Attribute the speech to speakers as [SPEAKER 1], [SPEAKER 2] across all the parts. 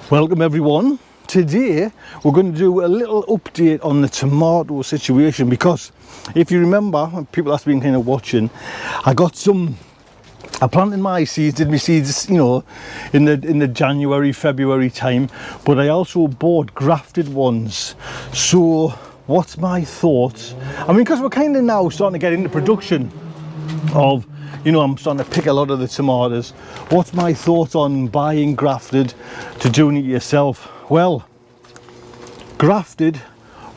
[SPEAKER 1] Welcome everyone. Today we're going to do a little update on the tomato situation, because if you remember, people that's been kind of watching, I planted my seeds, did my seeds, you know, in the January, February time, but I also bought grafted ones. So what's my thoughts? I mean, because we're kind of now starting to get into production of, you know, I'm starting to pick a lot of the tomatoes. What's my thoughts on buying grafted to doing it yourself? Well, grafted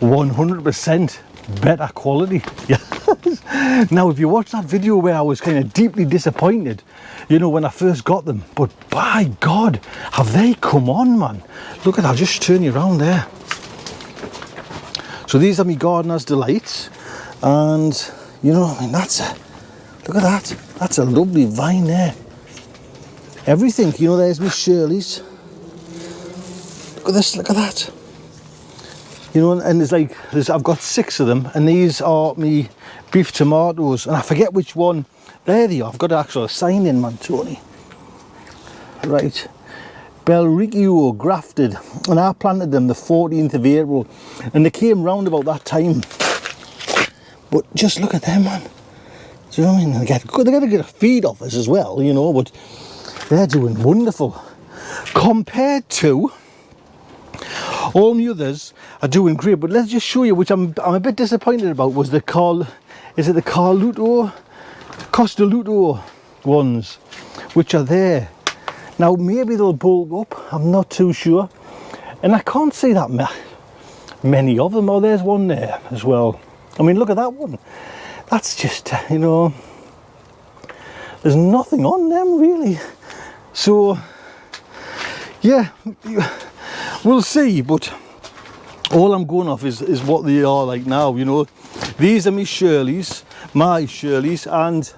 [SPEAKER 1] 100% better quality. Now, if you watch that video where I was kind of deeply disappointed, you know, when I first got them, but by God, have they come on, man. Look at that, I'll just turn you around there. So these are my Gardener's Delights, and you know, I mean, look at that, that's a lovely vine there. Everything, you know, there's my Shirley's. Look at this, look at that. You know, and I've got 6 of them, and these are me beef tomatoes, and I forget which one. There they are. I've got an actual sign in, man, Tony. Right, Belirico grafted, and I planted them the 14th of April, and they came round about that time. But just look at them, man. Do you know what I mean? They got to get a feed off us as well, you know, but they're doing wonderful compared to all the others are doing great. But let's just show you, which I'm a bit disappointed about, was the Costaluto ones, which are there. Now maybe they'll bulk up, I'm not too sure. And I can't see that many of them. Oh, there's one there as well. I mean, look at that one. That's just, you know, there's nothing on them really. So yeah, we'll see, but all I'm going off is what they are like now, you know. These are my Shirley's, and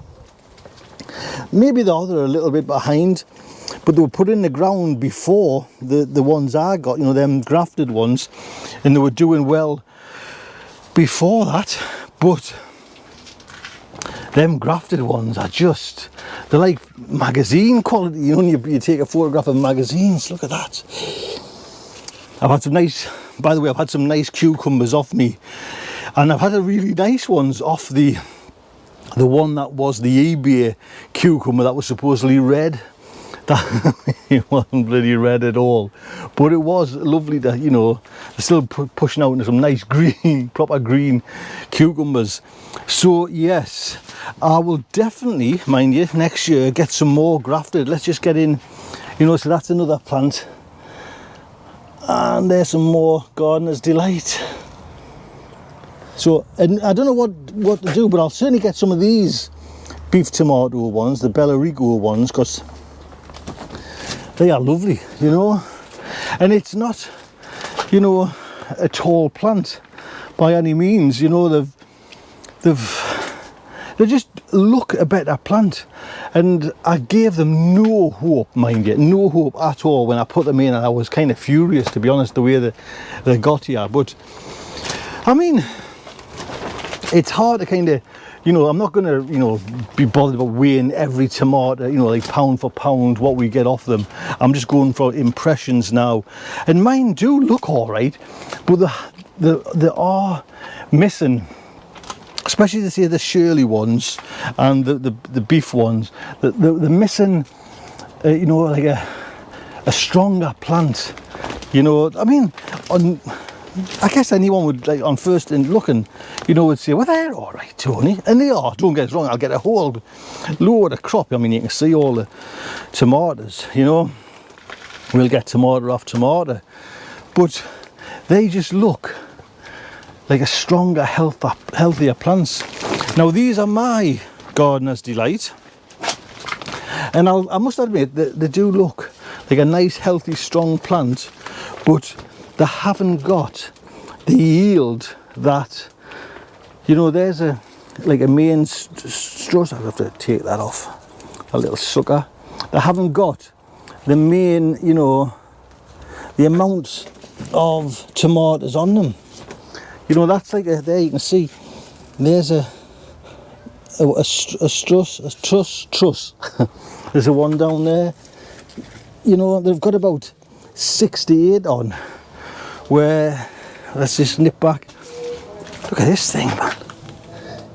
[SPEAKER 1] maybe the other are a little bit behind, but they were put in the ground before the ones I got, you know, them grafted ones, and they were doing well before that. But them grafted ones are just, they're like magazine quality, you know, you take a photograph of magazines. Look at that. I've had some nice, by the way, I've had some nice cucumbers off me, and I've had a really nice ones off the one that was the eBay cucumber that was supposedly red. That it wasn't bloody red at all, but it was lovely to, you know, they're still pushing out into some nice green, proper green cucumbers. So yes, I will definitely, mind you, next year get some more grafted. Let's just get in, you know. So that's another plant, and there's some more Gardener's Delight. So, and I don't know what to do, but I'll certainly get some of these beef tomato ones, the Belirico ones, because they are lovely, you know. And it's not, you know, a tall plant by any means, you know. They just look a better plant, and I gave them no hope, mind you, no hope at all when I put them in, and I was kind of furious, to be honest, the way they got here. But I mean, it's hard to kind of, you know, I'm not going to, you know, be bothered about weighing every tomato, you know, like pound for pound what we get off them. I'm just going for impressions now, and mine do look all right, but they are missing, especially to say the Shirley ones and the beef ones. They're missing, you know, like a stronger plant, you know. I mean, I guess anyone would, like, on first looking, you know, would say, well, they're all right, Tony, and they are. Don't get us wrong, I'll get a whole load of crop. I mean, you can see all the tomatoes, you know. We'll get tomato off tomato, but they just look like a stronger, healthier plants. Now these are my Gardener's Delight, and I must admit that they do look like a nice, healthy, strong plant, but they haven't got the yield that, you know. There's a main struss. I'll have to take that off, a little sucker. They haven't got the main, you know, the amount of tomatoes on them. You know, that's like there you can see there's a truss. There's a one down there. You know, they've got about 6 to 8 on, where, let's just nip back, look at this thing, man,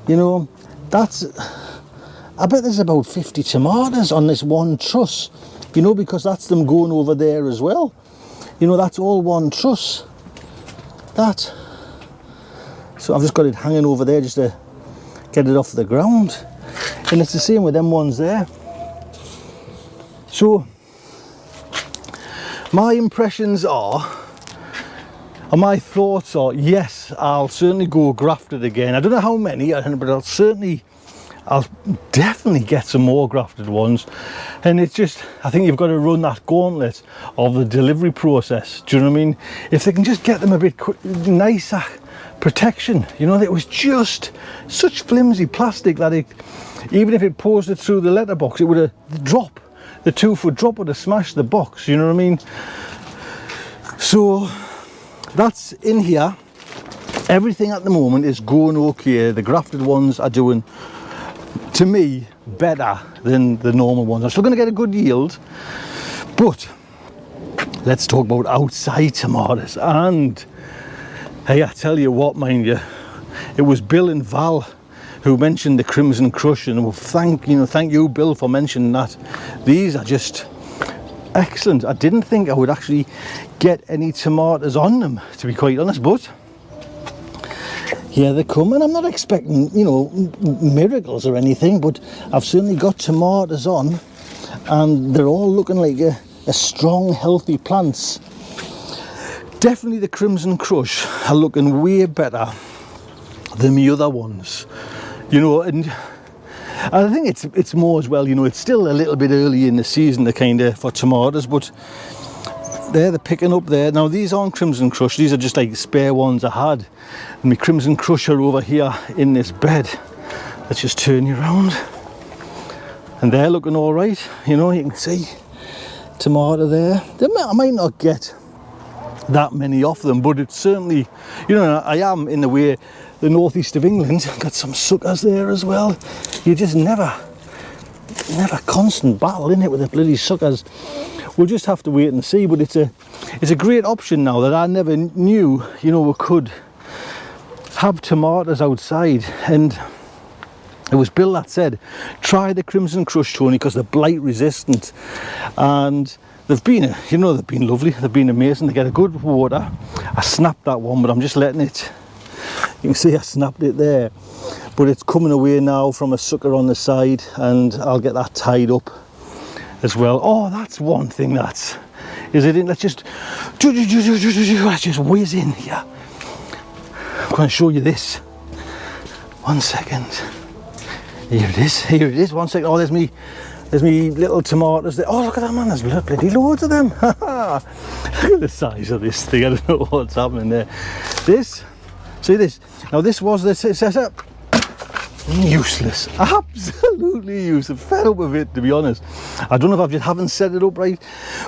[SPEAKER 1] you know, that's, I bet there's about 50 tomatoes on this one truss, you know, because that's them going over there as well, you know, that's all one truss, that, so I've just got it hanging over there just to get it off the ground, and it's the same with them ones there. So my impressions are, and my thoughts are, yes, I'll certainly go grafted again. I don't know how many, but I'll definitely get some more grafted ones. And it's just, I think you've got to run that gauntlet of the delivery process. Do you know what I mean? If they can just get them a bit nicer protection, you know, it was just such flimsy plastic that it, even if it posed it through the letterbox, it would have dropped. The 2-foot drop would have smashed the box, you know what I mean? So that's in here. Everything at the moment is going okay. The grafted ones are doing, to me, better than the normal ones. I'm still going to get a good yield, but let's talk about outside tomatoes. And hey, I tell you what, mind you, it was Bill and Val who mentioned the Crimson Crush, and well, thank you, Bill, for mentioning that. These are just excellent. I didn't think I would actually get any tomatoes on them, to be quite honest, but here they come, and I'm not expecting, you know, miracles or anything, but I've certainly got tomatoes on, and they're all looking like a strong, healthy plants. Definitely the Crimson Crush are looking way better than the other ones, you know, and I think it's more as well, you know, it's still a little bit early in the season to kind of for tomatoes, but they're picking up there. Now these aren't Crimson Crush, these are just like spare ones I had, and my Crimson Crush are over here in this bed. Let's just turn you around, and they're looking all right, you know, you can see tomato there. I might not get that many off them, but it's certainly, you know, I am in the northeast of England. Got some suckers there as well. You just never constant battle in it with the bloody suckers. We'll just have to wait and see, but it's a great option now that I never knew, you know, we could have tomatoes outside. And it was Bill that said, try the Crimson Crush, Tony, because they're blight resistant, and they've been, you know, they've been lovely, they've been amazing. They get a good water. I snapped that one, but I'm just letting it, you can see I snapped it there, but it's coming away now from a sucker on the side, and I'll get that tied up as well. Oh, that's one thing let's just whiz in here. I'm going to show you this. 1 second. Here it is, 1 second. Oh, there's me little tomatoes there. Oh, look at that, man, there's bloody loads of them. Look at the size of this thing. I don't know what's happening there. See this? Now this was the setup. Useless, absolutely useless. Fed up with it, to be honest. I don't know if I just haven't set it up right,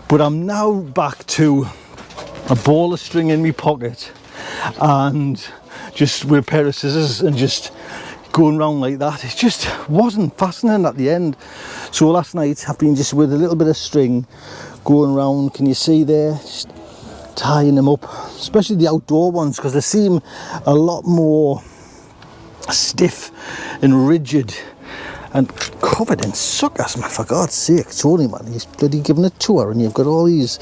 [SPEAKER 1] but I'm now back to a ball of string in my pocket and just with a pair of scissors and just going round like that. It just wasn't fastening at the end. So last night I've been just with a little bit of string going round. Can you see there? Just tying them up, especially the outdoor ones, because they seem a lot more stiff and rigid and covered in suckers, man, for God's sake. Tony, man, he's bloody giving a tour and you've got all these.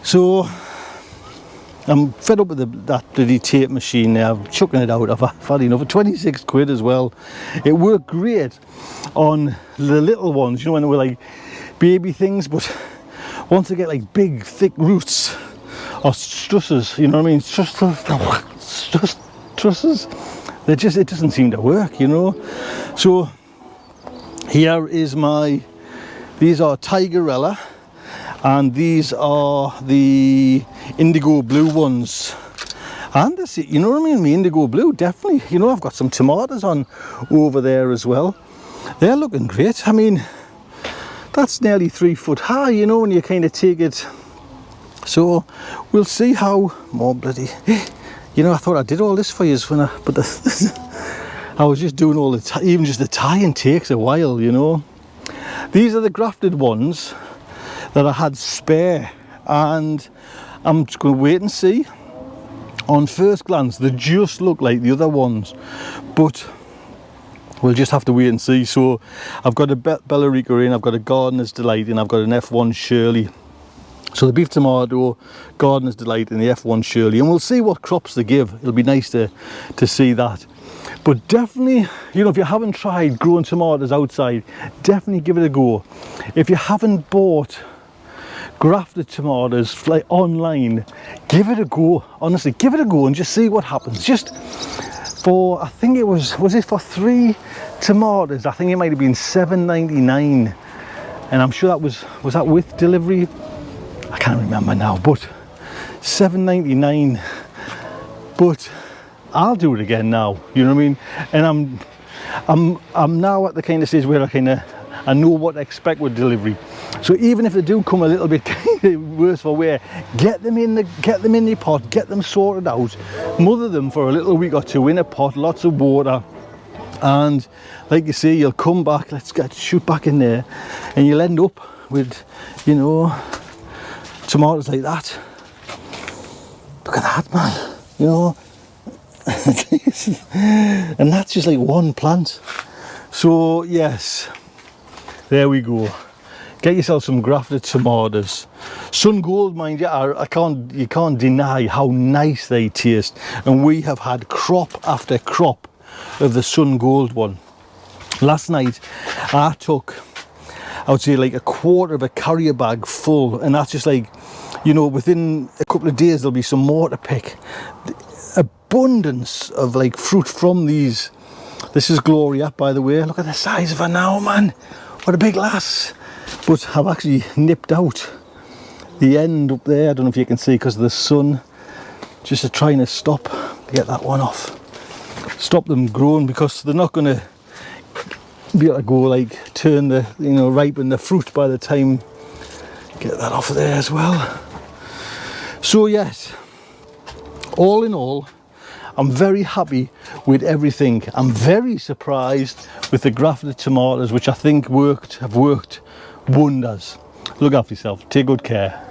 [SPEAKER 1] So I'm fed up with that bloody tape machine now. I'm chucking it out. I've had enough. 26 quid as well. It worked great on the little ones, you know, when they were like baby things, but once they get like big thick roots or trusses, you know what I mean, trusses, it doesn't seem to work, you know. So here is these are Tigerella, and these are the indigo blue ones, and that's it, you know what I mean, the indigo blue, definitely. You know, I've got some tomatoes on over there as well. They're looking great. I mean, that's nearly 3 foot high, you know, when you kind of take it. So we'll see how more bloody, you know, I thought I did all this for you but I was just doing all even just the tying takes a while, you know. These are the grafted ones that I had spare and I'm just going to wait and see. On first glance they just look like the other ones, but we'll just have to wait and see. So I've got a Belirico in, I've got a Gardener's Delight in, I've got an F1 Shirley. So the beef tomato, Gardener's Delight and the F1 Shirley, and we'll see what crops they give. It'll be nice to see that. But definitely, you know, if you haven't tried growing tomatoes outside, definitely give it a go. If you haven't bought grafted tomatoes like online, give it a go. Honestly, give it a go and just see what happens. Just for, I think it was it for 3 tomatoes? I think it might have been $7.99, and I'm sure that was that with delivery? I can't remember now, but $7.99. But I'll do it again now, you know what I mean? And I'm now at the kind of stage where I know what to expect with delivery. So even if they do come a little bit worse for wear, get them in the pot, get them sorted out, mother them for a little week or two in a pot, lots of water, and like you say, you'll come back, shoot back in there, and you'll end up with, you know, tomatoes like that. Look at that, man, you know. And that's just like one plant. So yes, there we go. Get yourself some grafted tomatoes. Sun Gold, mind you, you can't deny how nice they taste, and we have had crop after crop of the Sun Gold one. Last night I took, I would say, like a quarter of a carrier bag full, and that's just like, you know, within a couple of days there'll be some more to pick. The abundance of like fruit from these. This is Gloria, by the way. Look at the size of her now, man. What a big lass. But I've actually nipped out the end up there. I don't know if you can see because of the sun. Just trying to stop to get that one off. Stop them growing, because they're not going to be able to go like turn the, you know, ripen the fruit by the time. Get that off of there as well. So yes, all in all, I'm very happy with everything. I'm very surprised with the grafted tomatoes, which I think have worked wonders. Look after yourself, take good care.